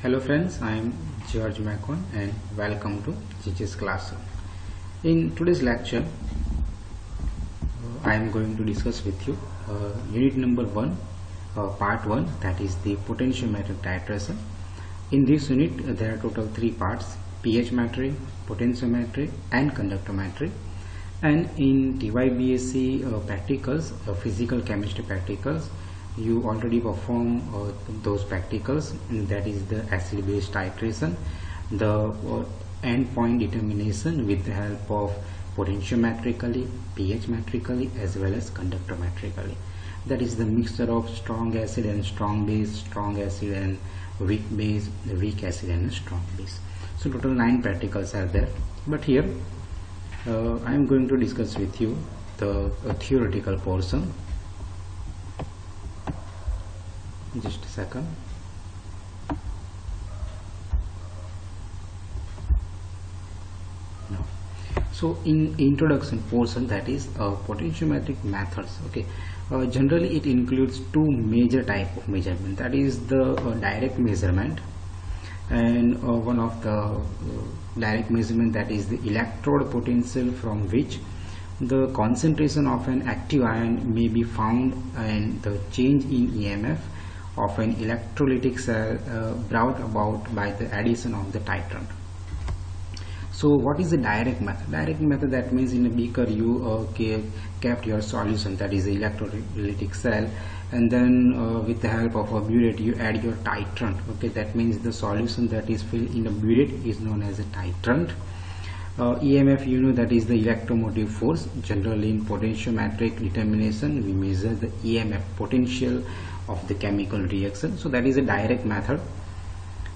Hello friends, I am George Macon and welcome to GG's Classroom. In today's lecture, I am going to discuss with you unit number 1, part 1, that is the potentiometric titration. In this unit, there are total 3 parts: pH-metry, potentiometry and conductometry. And in TYBSc practicals, physical chemistry practicals, you already perform those practicals, that is the acid base titration, the endpoint determination with the help of potentiometrically, pH metrically as well as conductometrically. That is the mixture of strong acid and strong base, strong acid and weak base, weak acid and strong base. So total 9 practicals are there, but here I am going to discuss with you the theoretical portion. Just a second. Now, so in introduction portion, that is potentiometric methods. Okay, generally it includes 2 major type of measurement. That is the direct measurement, and one of the direct measurement, that is the electrode potential, from which the concentration of an active ion may be found and the change in EMF of an electrolytic cell brought about by the addition of the titrant. So what is the direct method? Direct method, that means in a beaker you kept your solution, that is the electrolytic cell, and then with the help of a burette you add your titrant. Okay, that means the solution that is filled in a burette is known as a titrant. EMF, you know, that is the electromotive force. Generally in potentiometric determination we measure the EMF potential of the chemical reaction. So that is a direct method.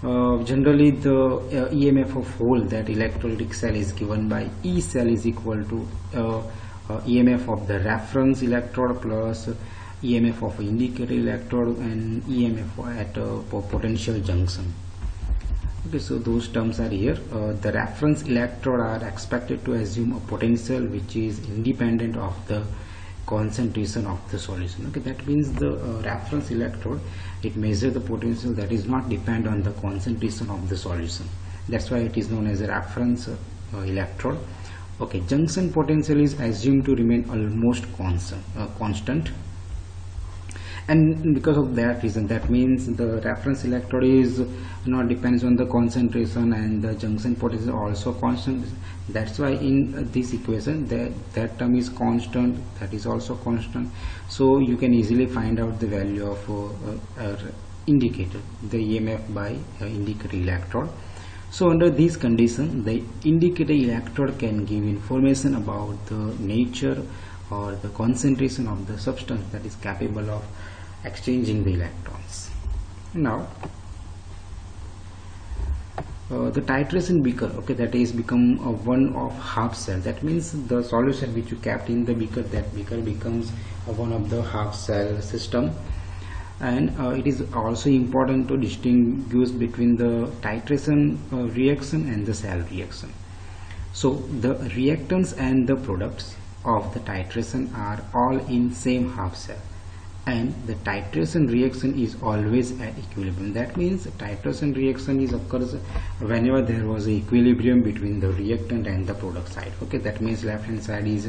Generally the EMF of whole, that electrolytic cell, is given by E cell is equal to EMF of the reference electrode plus EMF of indicator electrode and EMF at a potential junction. Okay, so those terms are here. The reference electrode are expected to assume a potential which is independent of the concentration of the solution. Okay, that means the reference electrode, it measures the potential that is not depend on the concentration of the solution. That's why it is known as a reference electrode. Okay, junction potential is assumed to remain almost constant, and because of that reason, that means the reference electrode is not depends on the concentration and the junction potential also constant. That's why in this equation that term is constant, that is also constant. So you can easily find out the value of indicator, the EMF by indicator electrode. So under these conditions, the indicator electrode can give information about the nature or the concentration of the substance that is capable of exchanging the electrons. Now the titration beaker, okay, that is become one of half cell. That means the solution which you kept in the beaker, that beaker becomes one of the half cell system. And it is also important to distinguish between the titration reaction and the cell reaction. So the reactants and the products of the titration are all in same half cell, and the titration reaction is always at equilibrium. That means titration reaction is occurs whenever there was a equilibrium between the reactant and the product side. Okay, that means left hand side is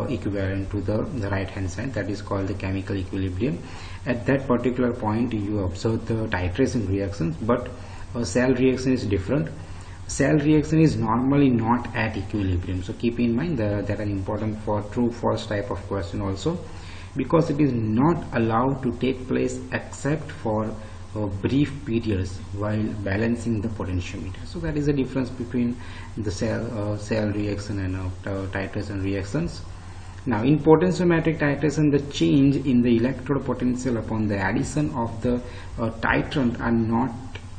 equivalent to the right hand side. That is called the chemical equilibrium. At that particular point you observe the titration reactions, but cell reaction is different. Cell reaction is normally not at equilibrium. So keep in mind that are important for true false type of question also, because it is not allowed to take place except for brief periods while balancing the potentiometer. So that is the difference between the cell reaction and titration reactions. Now in potentiometric titration, the change in the electrode potential upon the addition of the titrant are not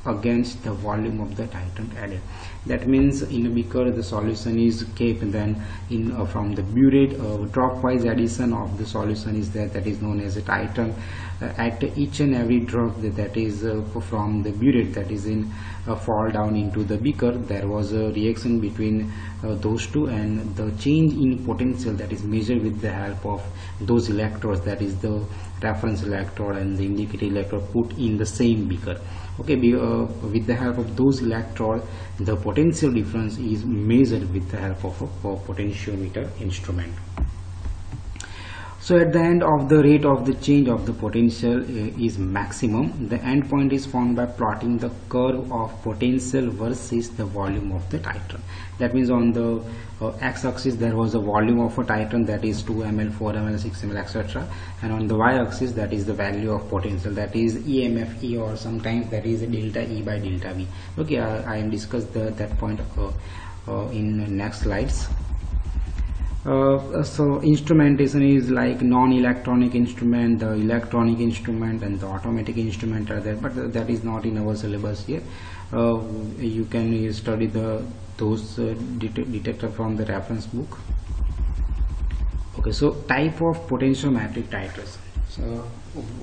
against the volume of the titrant added. That means in a beaker the solution is kept, and then in from the burette dropwise addition of the solution is there, that is known as a titrant, at each and every drop that is from the burette that is in fall down into the beaker, there was a reaction between those two, and the change in potential that is measured with the help of those electrodes, that is the reference electrode and the indicator electrode, put in the same beaker. Okay, with the help of those electrodes, the potential difference is measured with the help of a potentiometer instrument. So at the end of the rate of the change of the potential is maximum, the end point is found by plotting the curve of potential versus the volume of the titron. That means on the x-axis there was a volume of a titron, that is 2 ml, 4 ml, 6 ml, etc. And on the y-axis that is the value of potential, that is EMF E, or sometimes that is delta E by delta V. Okay, I am discuss that point in next slides. So instrumentation is like non-electronic instrument, the electronic instrument, and the automatic instrument are there, but that is not in our syllabus here. You can study those detector from the reference book. Okay, so type of potentiometric titration. So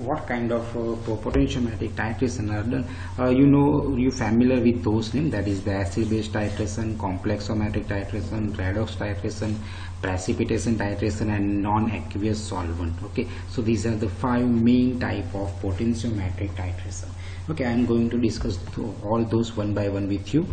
what kind of potentiometric titration are done? You familiar with those names, that is the acid base titration, complexometric titration, redox titration, precipitation titration, and non-aqueous solvent. Okay, so these are the 5 main type of potentiometric titration. Okay, I am going to discuss all those one by one with you.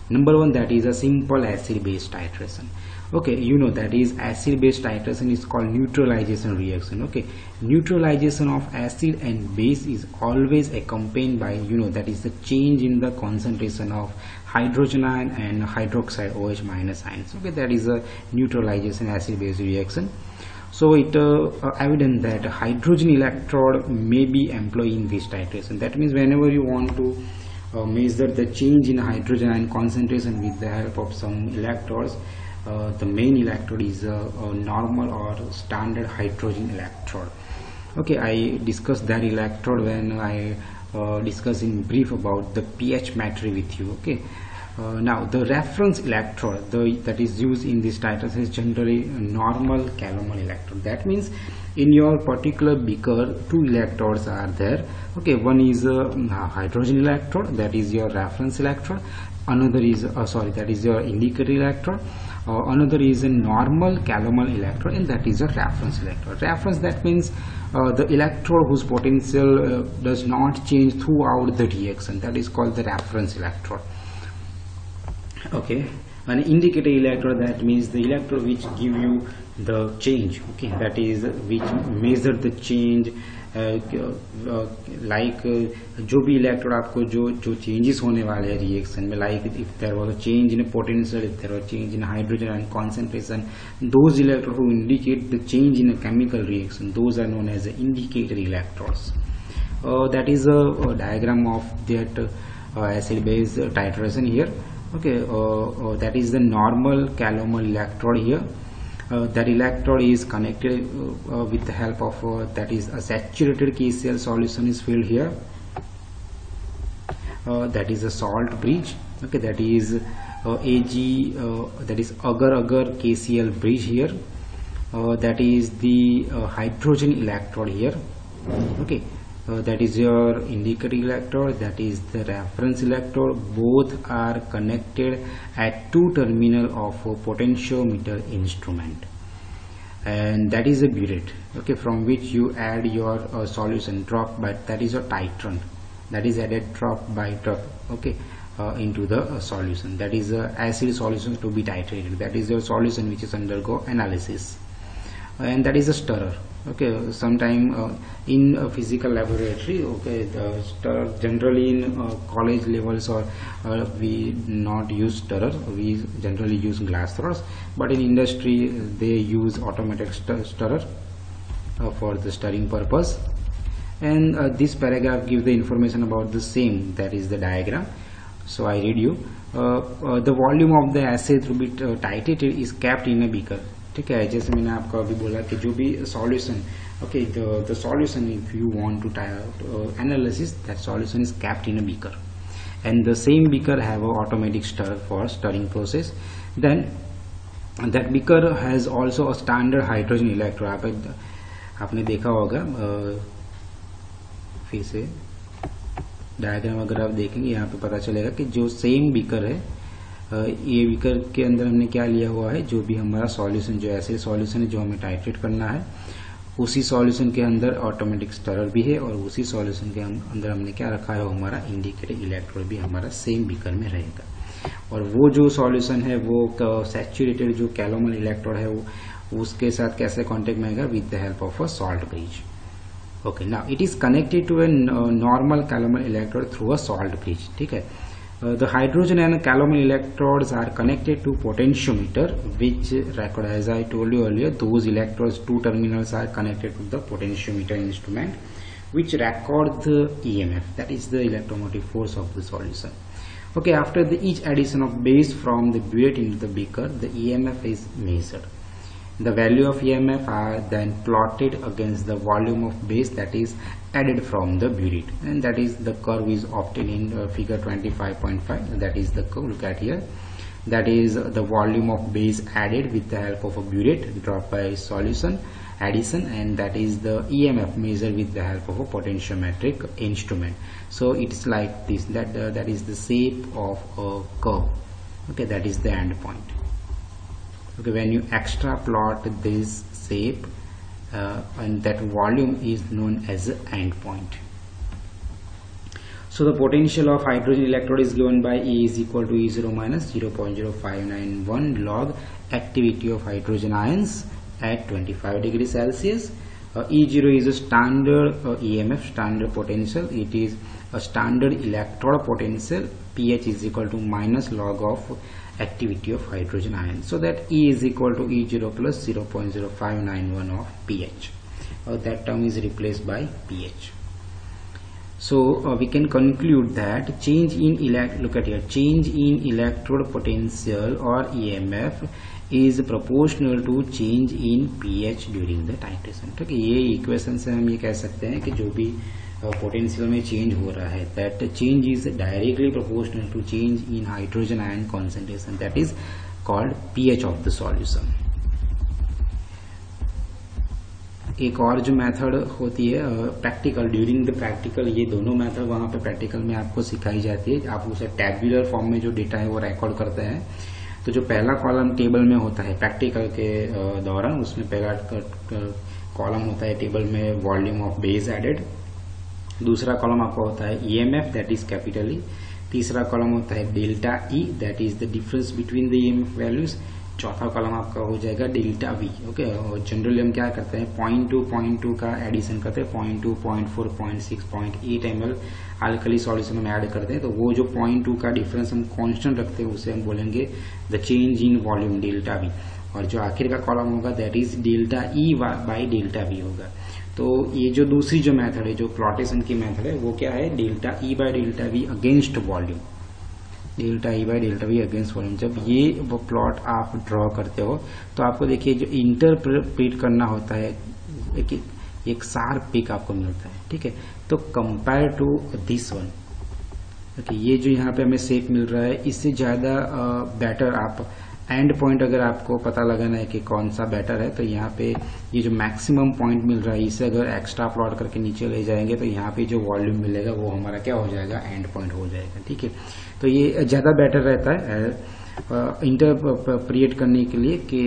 Number 1, that is a simple acid base titration. Okay, that is acid base titration is called neutralization reaction. Okay, neutralization of acid and base is always accompanied by that is the change in the concentration of hydrogen ion and hydroxide OH minus ions. Okay, that is a neutralization acid base reaction. So it evident that hydrogen electrode may be employed in this titration. That means whenever you want to measure the change in hydrogen ion concentration with the help of some electrodes, the main electrode is a normal or standard hydrogen electrode. Okay, I discussed that electrode when I discussed in brief about the pH meter with you. Okay, now the reference electrode that is used in this titration is generally a normal calomel electrode. That means in your particular beaker 2 electrodes are there. Okay, one is a hydrogen electrode, that is your reference electrode. Another is that is your indicator electrode. Another is a normal calomel electrode, and that is a reference electrode. Reference, that means the electrode whose potential does not change throughout the reaction, that is called the reference electrode. Okay, an indicator electrode, that means the electrode which give you the change. Okay, that is which measure the change, like जो भी electrode आपको जो changes होने वाले हैं reaction में, like if there was a change in a potential, if there was a change in hydrogen ion concentration, those electrodes who indicate the change in a chemical reaction, those are known as the indicator electrodes. That is a diagram of that acid base titration here. Okay, that is the normal calomel electrode here. That electrode is connected with the help of that is a saturated KCl solution is filled here. That is a salt bridge. Okay, that is Ag, that is agar-agar KCl bridge here. That is the hydrogen electrode here. Okay, that is your indicator electrode, that is the reference electrode. Both are connected at 2 terminals of a potentiometer instrument, and that is a burette. Okay, from which you add your solution drop by, that is your titron, that is added drop by drop. Okay, into the solution, that is acid solution to be titrated. That is your solution which is undergo analysis, and that is a stirrer. Okay, sometime in a physical laboratory, okay, the stirrer generally in college levels, or we not use stirrer, we generally use glass stirrers, but in industry they use automatic stirrer for the stirring purpose. And this paragraph gives the information about the same, that is the diagram. So I read you. The volume of the acid to be titrated is kept in a beaker. ठीक है, जैसे मैंने आपको अभी बोला कि जो भी solution, okay, the solution, if you want to analysis, that solution is kept in a beaker, and the same beaker have a automatic stirrer for stirring process. Then that beaker has also a standard hydrogen electrode. आपने देखा होगा फिर से diagram अगर आप देखेंगे यहाँ पे पता चलेगा कि जो सेम बीकर है, ये बीकर के अंदर हमने क्या लिया हुआ है, जो भी हमारा सॉल्यूशन, जो एसिड सॉल्यूशन है जो हमें टाइट्रेट करना है, उसी सॉल्यूशन के अंदर ऑटोमेटिक स्टरर भी है और उसी सॉल्यूशन के अंदर हमने क्या रखा है, हमारा इंडिकेटर इलेक्ट्रोड भी हमारा सेम बीकर में रहेगा। और वो जो सॉल्यूशन है वो सैचुरेटेड जो कैलोमल इलेक्ट्रोड है वो उसके साथ कैसे कांटेक्ट में आएगा, with the help of a salt bridge. Okay, now it is connected to a normal calomel electrode through a salt bridge. ठीक है, the hydrogen and calomel electrodes are connected to potentiometer, which record, as I told you earlier, those electrodes, two terminals are connected to the potentiometer instrument, which record the EMF, that is the electromotive force of the solution. Okay, after each addition of base from the burette into the beaker, the EMF is measured. The value of EMF are then plotted against the volume of base that is added from the burette, and that is the curve is obtained in figure 25.5. that is the curve, look at here, that is the volume of base added with the help of a burette dropped by solution addition, and that is the EMF measured with the help of a potentiometric instrument. So it's like this, that is the shape of a curve. Okay, that is the end point. Okay, when you extra plot this shape and that volume is known as the end point. So the potential of hydrogen electrode is given by E is equal to E0 minus 0.0591 log activity of hydrogen ions at 25 degrees Celsius. E0 is a standard EMF, standard potential. It is a standard electrode potential. pH is equal to minus log of activity of hydrogen ion, so that E is equal to E0 plus 0.0591 of pH. That term is replaced by pH. So we can conclude that change in look at here, change in electrode potential or EMF is proportional to change in pH during the titration. ठीक है, ये equation से हम ये कह सकते हैं कि जो भी पोटेंशियल में चेंज हो रहा है, that change is directly proportional to change in hydrogen ion concentration, that is called pH of the solution. एक और जो मेथड होती है प्रैक्टिकल, ड्यूरिंग द प्रैक्टिकल, ये दोनों मेथड वहां पे प्रैक्टिकल में आपको सिखाई जाती है। आप उसे टैब्यूलर फॉर्म में जो डेटा है वो रिकॉर्ड करते हैं। तो जो पहला कॉलम टेबल में होता है प्रैक्टिकल के दौरान, उसमें पहला कॉलम होता है टेबल में वॉल्यूम ऑफ बेस एडेड, दूसरा कॉलम आपका होता है EMF that is capital E, तीसरा कॉलम होता है delta E that is the difference between the EMF values, चौथा कॉलम आपका हो जाएगा डेल्टा वी। ओके, और जनरली हम क्या करते हैं 0.2 का एडिशन करते हैं, 0.2, 0.4, 0.6, 0.8 ml अल्कली सॉल्यूशन में ऐड करते हैं। तो वो जो 0.2 का डिफरेंस हम कांस्टेंट रखते हैं उसे हम बोलेंगे the change in volume delta we, और जो आखिर का कॉलम होगा that is delta E by delta we होगा। तो ये जो दूसरी जो मेथड है, जो प्लॉटेशन की मेथड है, वो क्या है delta E by delta we against volume, delta E by delta we against volume. जब ये वो प्लॉट आप ड्रॉ करते हो तो आपको देखिए जो इंटरप्रेट करना होता है एक शार्प पिक आपको मिलता है। ठीक है, तो compare to this one, okay, ये जो यहाँ पे हमें शेप मिल रहा है इससे ज्यादा बेटर आप एंड पॉइंट अगर आपको पता लगाना है कि कौन सा बेटर है, तो यहाँ पे ये जो मैक्सिमम पॉइंट मिल रहा है इसे अगर एक्स्ट्रा प्लॉट करके नीचे ले जाएंगे तो यहाँ पे जो वॉल्यूम मिलेगा वो हमारा क्या हो जाएगा, एंड पॉइंट हो जाएगा। ठीक है, तो ये ज्यादा बेटर रहता है इंटरप्रिएट करने के लिए कि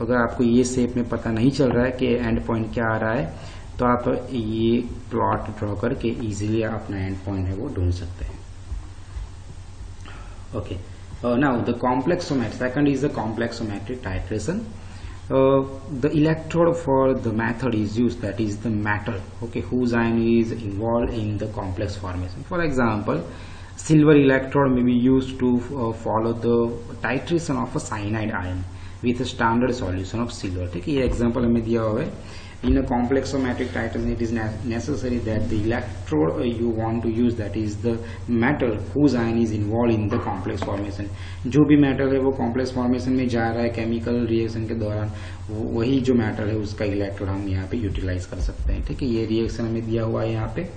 अगर आपको ये शेप में पता नहीं चल रहा है कि एंड पॉइंट क्या आ रहा है, तो आप ये प्लॉट ड्रॉ करके इजीली अपना एंड पॉइंट है वो ढूंढ सकते हैं। Okay, now the complexometric, second is the complexometric titration. The electrode for the method is used, that is the metal, okay, whose ion is involved in the complex formation. For example, silver electrode may be used to follow the titration of a cyanide ion with a standard solution of silver. ठीक है, ये example हमें दिया हुआ है। In a complexometric titration, it is necessary that the electrode you want to use, that is the metal whose ion is involved in the complex formation. जो भी metal है वो कॉम्प्लेक्स फॉर्मेशन में जा रहा है केमिकल रिएक्शन के दौरान, वही जो मेटल है उसका इलेक्ट्रोड हम यहाँ पे यूटिलाइज कर सकते हैं। ठीक है, ये रिएक्शन हमें दिया हुआ है यहाँ पे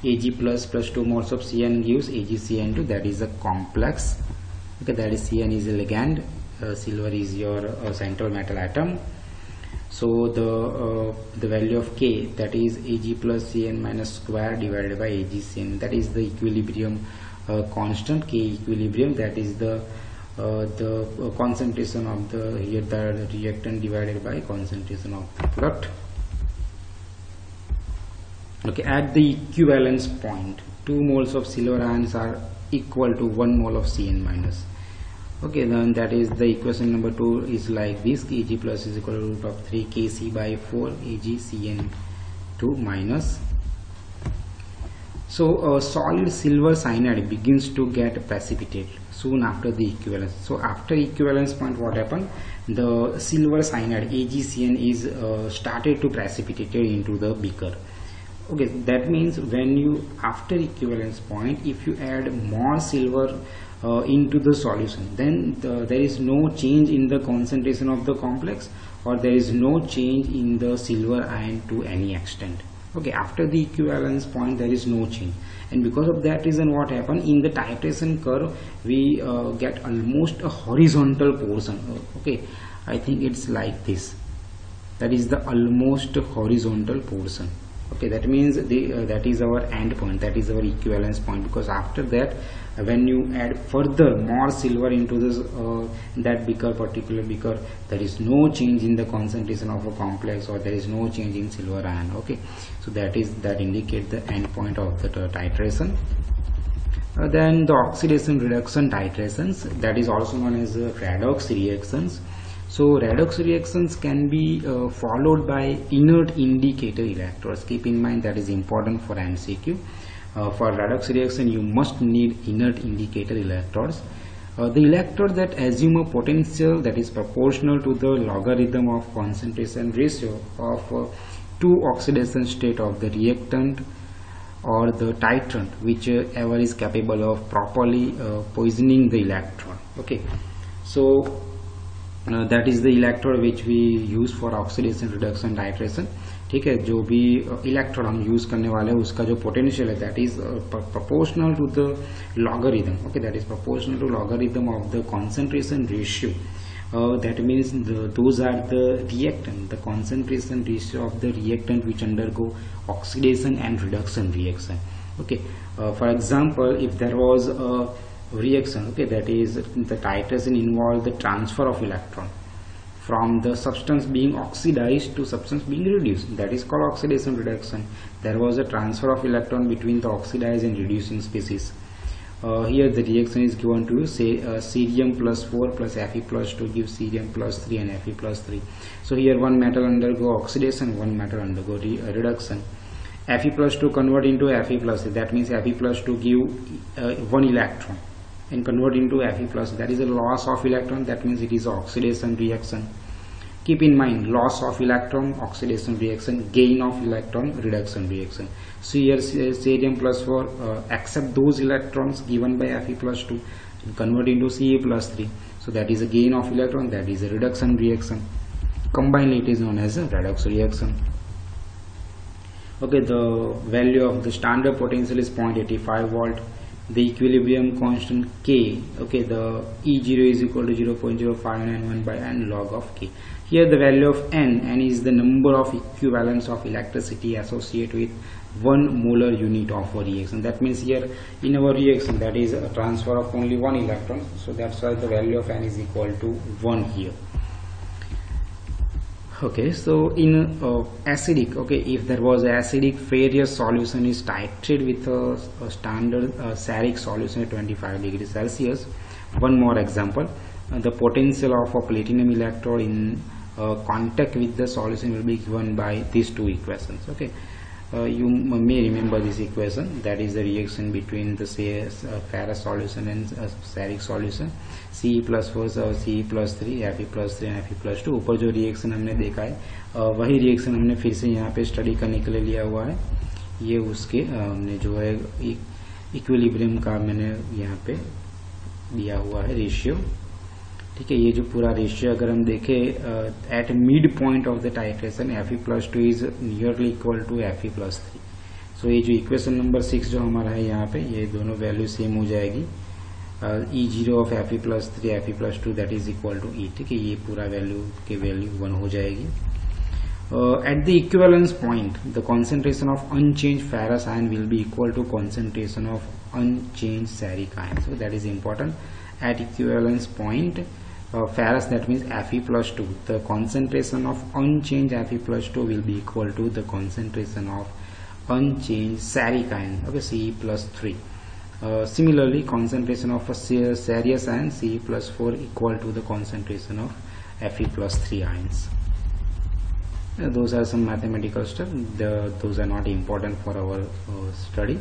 Ag plus 2 moles of Cn gives AgCN2, that is a complex. Okay, that is Cn is a ligand, silver is your central metal atom. So the value of K, that is Ag plus Cn minus square divided by AgCn, that is the equilibrium constant, K equilibrium, that is the concentration of the reactant divided by concentration of the product. Okay, at the equivalence point 2 moles of silver ions are equal to 1 mole of Cn minus. Okay, then that is the equation number 2 is like this: Ag plus is equal to root of 3 Kc by 4 AgCn2 minus. So solid silver cyanide begins to get precipitated soon after the equivalence. So after equivalence point, what happened? The silver cyanide AgCN is started to precipitate into the beaker. Okay, that means when you after equivalence point, if you add more silver into the solution, then there is no change in the concentration of the complex, or there is no change in the silver ion to any extent. Okay, after the equivalence point there is no change, and because of that reason, what happened in the titration curve, we get almost a horizontal portion. Okay, I think it's like this, that is the almost horizontal portion. Okay, that means that is our end point, that is our equivalence point, because after that when you add further more silver into this that particular beaker, there is no change in the concentration of a complex, or there is no change in silver ion. Okay, so that indicates the end point of the titration. Then the oxidation reduction titrations, that is also known as redox reactions. So redox reactions can be followed by inert indicator electrodes. Keep in mind, that is important for MCQ. For redox reaction you must need inert indicator electrodes. The electrode that assume a potential that is proportional to the logarithm of concentration ratio of two oxidation state of the reactant or the titrant, whichever is capable of properly poisoning the electron. Okay, so that is the electrode which we use for oxidation reduction titration. ठीक है, जो भी electrode हम use करने वाले हैं उसका जो पोटेंशियल है that is proportional to the logarithm. Okay, that is proportional to logarithm of the concentration ratio. That means those are the reactant, the concentration ratio of the reactant which undergo oxidation and reduction reaction. Okay, for example, if there was a reaction, okay, that is the titration involved the transfer of electron from the substance being oxidized to substance being reduced, that is called oxidation reduction. There was a transfer of electron between the oxidized and reducing species. Here the reaction is given to you, say cerium plus 4 plus Fe plus 2 gives cerium plus 3 and Fe plus 3. So here one metal undergo oxidation, one metal undergo reduction. Fe plus 2 convert into Fe plus 3, that means Fe plus 2 give 1 electron and convert into Fe plus, that is a loss of electron, that means it is oxidation reaction. Keep in mind, loss of electron oxidation reaction, gain of electron reduction reaction. So here cerium plus 4 accept those electrons given by Fe plus 2 and convert into Ce plus 3, so that is a gain of electron, that is a reduction reaction. Combined it is known as a redox reaction. Okay, the value of the standard potential is 0.85 volt. The equilibrium constant K, okay, the E0 is equal to 0.0591 by n log of K. Here the value of n is the number of equivalents of electricity associated with 1 molar unit of a reaction. That means here in our reaction, that is a transfer of only 1 electron, so that's why the value of n is equal to 1 here. Okay, so in acidic, okay, if there was acidic Farious solution is titrated with a standard Saric solution at 25 degrees Celsius. One more example, the potential of a platinum electrode in contact with the solution will be given by these two equations. Okay, you may remember this equation, that is the reaction between the ferrous solution and Saric solution. Ce plus 4 Ce plus 3 Fe plus 3 and Fe plus 2. ऊपर जो reaction हमने देखा है वही reaction हमने फिर से यहाँ पे स्टडी करने के लिए लिया हुआ है. ये उसके हमने जो है इक्विलिब्रियम का मैंने यहाँ पे दिया हुआ है रेशियो. ठीक है, ये जो पूरा रेशियो अगर हम देखें at mid point of the titration Fe plus 2 is nearly equal to Fe plus 3. So ये जो इक्वेशन नंबर 6 जो हमारा है यहाँ पे, ये दोनों वैल्यू सेम हो जाएगी. E0 of Fe plus 3 Fe plus 2 that is equal to E. ठीक है, ये पूरा वैल्यू के वैल्यू 1 हो जाएगी. At the equivalence point, the concentration of unchanged ferrous ion will be equal to concentration of unchanged ferric ion. So that is important. At equivalence point, ferrous, that means Fe plus 2, the concentration of unchanged Fe plus 2 will be equal to the concentration of unchanged ferric ion, okay, Ce plus 3. Similarly, concentration of a serious ion Ce plus 4 equal to the concentration of Fe plus 3 ions. Those are some mathematical stuff. Those are not important for our study.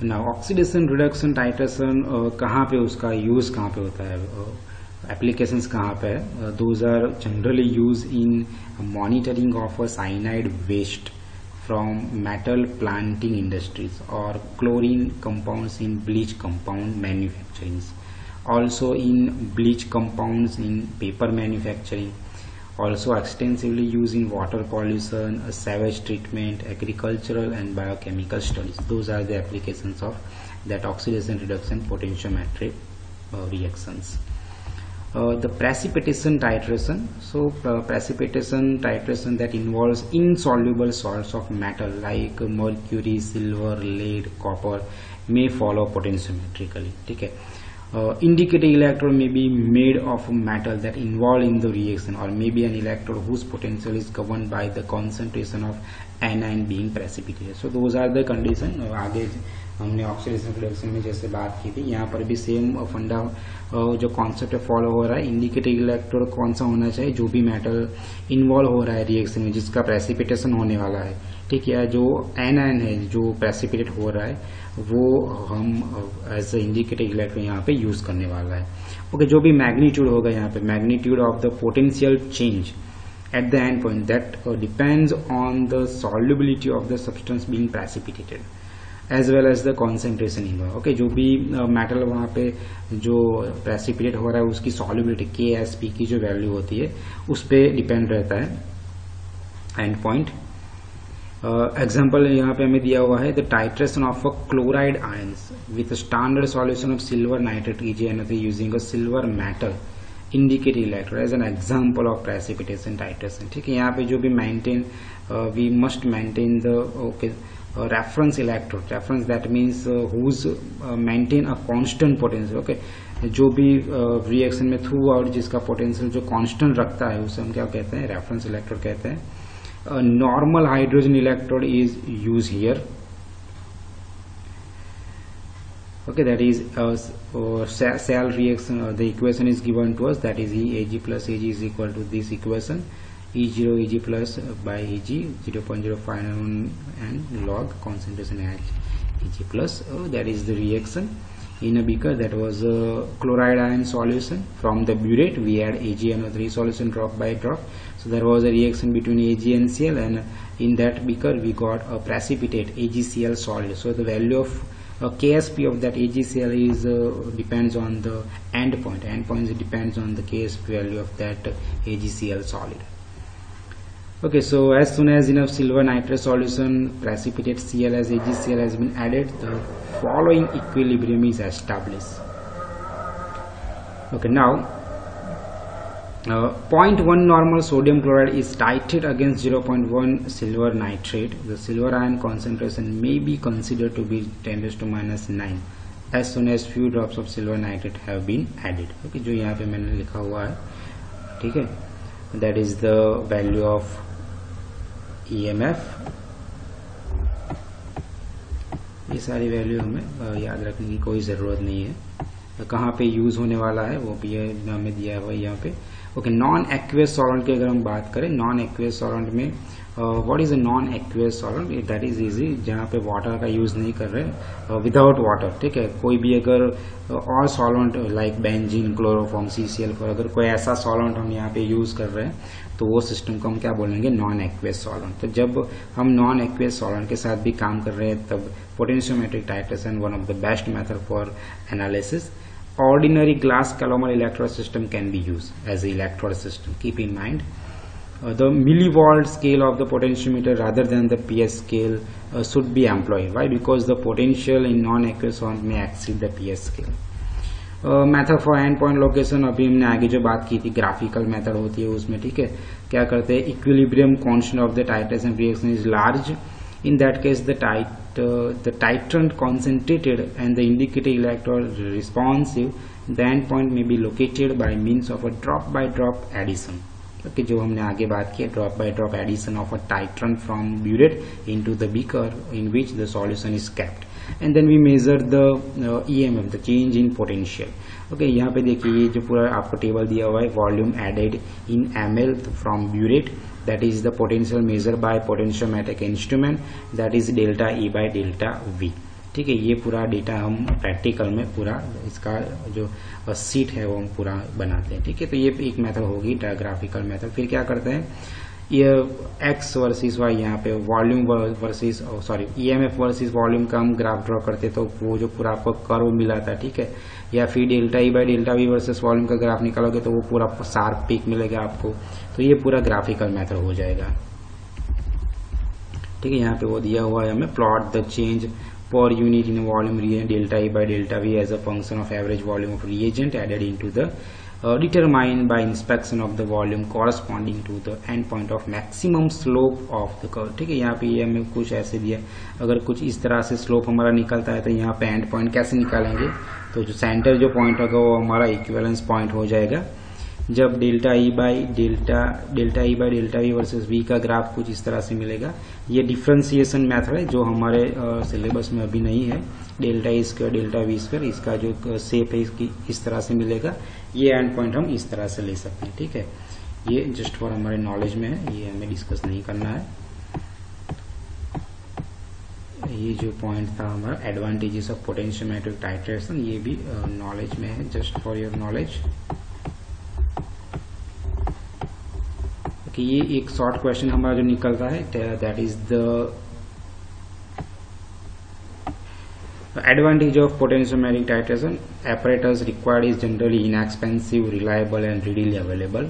Now oxidation, reduction, titration, कहाँ पे उसका use कहाँ पे होता है, applications कहाँ पे है? Those are generally used in monitoring of a cyanide waste from metal planting industries or chlorine compounds in bleach compound manufacturing. Also in bleach compounds in paper manufacturing, also extensively used in water pollution, sewage treatment, agricultural and biochemical studies. Those are the applications of that oxidation reduction potentiometric reactions. The precipitation titration. So precipitation titration that involves insoluble salts of metal like mercury, silver, lead, copper may follow potentiometrically. Okay. Indicating electrode may be made of metal that involved in the reaction, or maybe an electrode whose potential is governed by the concentration of anion being precipitated. So those are the condition. आगे हमने oxidation reduction में जैसे बात की थी, यहाँ पर भी सेम फंडा जो कॉन्सेप्ट फॉलो हो रहा है. इंडिकेटिंग इलेक्ट्रोड कौन सा होना चाहिए? जो भी मेटल इन्वॉल्व हो रहा है रिएक्शन में, जिसका प्रेसिपिटेशन होने वाला है, ठीक है, जो एनायन है जो प्रेसिपिटेट हो रहा है, वो हम एज ए इंडिकेटिंग इलेक्ट्रोड यहाँ पे यूज करने वाला है. ओके, जो भी मैग्नीट्यूड होगा यहाँ पे, magnitude of the potential change at the end point, that depends on the solubility of the substance being precipitated as well as the concentration involved. Okay, जो भी मेटल वहाँ पे जो प्रेसिपिटेट हो रहा है उसकी solubility Ksp की जो वैल्यू होती है उस पे डिपेंड रहता है एंड पॉइंट. एग्जाम्पल यहाँ पे हमें दिया हुआ है, the titration of a chloride ions with standard solution of silver nitrate EgNO3 using a silver metal indicating electrode as an example of precipitation titration. ठीक है, यहाँ पे जो भी maintain, we must maintain the reference electrode. Reference, that means whose maintain a constant potential. Okay, जो भी reaction में through out जिसका पोटेंशियल जो कांस्टेंट रखता है उसे हम क्या कहते हैं? रेफरेंस इलेक्ट्रोड कहते हैं. Normal hydrogen electrode is use here. Okay, that is cell reaction. The equation is given to us, that is Ag plus Ag is equal to this equation, E0 Eg plus by Eg 0.051 and log concentration Ag plus. That is the reaction in a beaker. That was a chloride ion solution. From the burette we had AgNO3 solution drop by drop. So there was a reaction between AgNCl, and in that beaker we got a precipitate AgCl solid. So the value of Ksp of that AgCl is depends on the end point. End point depends on the Ksp value of that AgCl solid. Okay, so as soon as enough silver nitrate solution precipitate Cl as AgCl has been added, the following equilibrium is established. Okay, now 0.1 normal sodium chloride is titrated against 0.1 silver nitrate. The silver ion concentration may be considered to be 10⁻⁹ as soon as few drops of silver nitrate have been added. Okay, जो यहाँ पे मैंने लिखा हुआ है, ठीक है, that is the value of EMF. ये सारी वैल्यू हमें याद रखने की कोई ज़रूरत नहीं है. कहाँ पे यूज होने वाला है वो भी हमें दिया हुआ है यहाँ पे. ओके, नॉन एक्वेस सॉल्वेंट की अगर हम बात करें, नॉन एक्वेस सॉल्वेंट में what is a non aqueous solvent? That is easy, जहाँ पे वाटर का यूज नहीं कर रहे, विदाउट वाटर. ठीक है, कोई भी अगर और solvent like benzene, chloroform, CCl4, अगर कोई ऐसा सॉल्वेंट हम यहाँ पे यूज कर रहे हैं तो वो सिस्टम को हम क्या बोलेंगे? Non aqueous solvent. तो जब हम नॉन एक्वेस सॉल्वेंट के साथ भी काम कर रहे हैं तब potentiometric titration one of the best method for analysis. Ordinary glass calomel electrode system can be used as an electrode system. Keep in mind the millivolt scale of the potentiometer rather than the PS scale should be employed. Why? Because the potential in non-aqueous solvent may exceed the PS scale. Method for and point location, अभी हमने आगे जो बात की थी graphical method होती है उसमें, ठीक है, क्या करते हैं, equilibrium constant of the titration reaction is large, in that case the titrant concentrated and the indicator electrode responsive, the end point may be located by means of a drop by drop addition. Okay, जो हमने आगे बात की, drop by drop addition of a titrant from burette into the beaker in which the solution is kept, and then we measure the EMF, the change in potential. Okay, यहाँ पे देखिए ये जो पूरा आपको टेबल दिया हुआ है, volume added in ml from burette, that is the potential measured by potentiometric instrument, that is delta E by delta V. ठीक है, ये पूरा डेटा हम प्रैक्टिकल में पूरा इसका जो सीट है वो हम पूरा बनाते हैं। ठीक है, तो ये एक मेथड होगी ग्राफिकल मेथड। फिर क्या करते हैं, ये एक्स वर्सेस वाई, यहाँ पे volume versus EMF versus volume का हम ग्राफ ड्रॉ करते, तो वो जो पूरा आपको कर्व मिला था, ठीक है, या फिर delta E by delta V versus volume का ग्राफ निकालोगे तो वो पूरा शार्प पीक मिलेगा आपको। तो ये पूरा ग्राफिकल मेथड हो जाएगा। ठीक है, यहाँ पे वो दिया हुआ है हमें, plot the change per unit in volume reagent delta E by delta V as a function of average volume of reagent added into the determined by inspection of the volume corresponding to the end point of maximum slope of the curve। ठीक है, यहाँ पे ये हमें कुछ ऐसे दिया, अगर कुछ इस तरह से स्लोप हमारा निकलता है तो यहाँ पे एंड पॉइंट कैसे निकालेंगे, तो जो सेंटर जो पॉइंट होगा वो हमारा इक्विवेलेंस पॉइंट हो जाएगा। जब delta E by delta V versus V का ग्राफ कुछ इस तरह से मिलेगा। ये डिफ्रेंसिएशन मेथड है जो हमारे सिलेबस में अभी नहीं है। Delta E square delta we square, इसका जो शेप है इसकी इस तरह से मिलेगा। ये एंड पॉइंट हम इस तरह से ले सकते हैं। ठीक है, ये जस्ट फॉर हमारे नॉलेज में है, ये हमें डिस्कस नहीं करना है। ये जो पॉइंट था हमारा एडवांटेजेस ऑफ पोटेंशियोमेट्रिक टाइट्रेशन, ये भी नॉलेज में है, जस्ट फॉर योर नॉलेज। कि ये एक शॉर्ट क्वेश्चन हमारा जो निकलता है, that is the advantage of potentiometric titration apparatus required is generally inexpensive, reliable and readily available.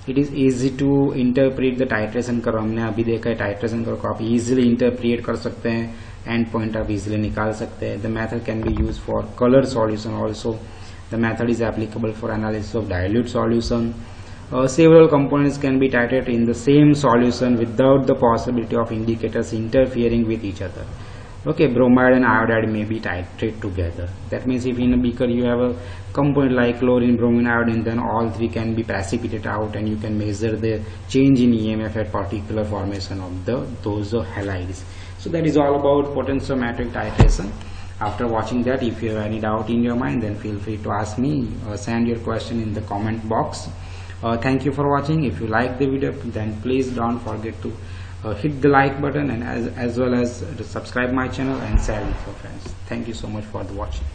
It is easy to interpret the titration curve। हमने अभी देखा है टाइट्रेशन कर्व को आप इजीली इंटरप्रिएट कर सकते हैं, एंड पॉइंट आप इजीली निकाल सकते हैं। The method can be use for colour solution also. The method is applicable for analysis of dilute solution. Several components can be titrated in the same solution without the possibility of indicators interfering with each other. Okay, bromide and iodide may be titrated together. That means if in a beaker you have a component like chlorine, bromine, iodine, then all three can be precipitated out and you can measure the change in EMF at particular formation of those halides. So that is all about potentiometric titration. After watching that, if you have any doubt in your mind, then feel free to ask me, send your question in the comment box. Thank you for watching. If you like the video, then please don't forget to hit the like button and as well as subscribe my channel and share with your friends. Thank you so much for the watching.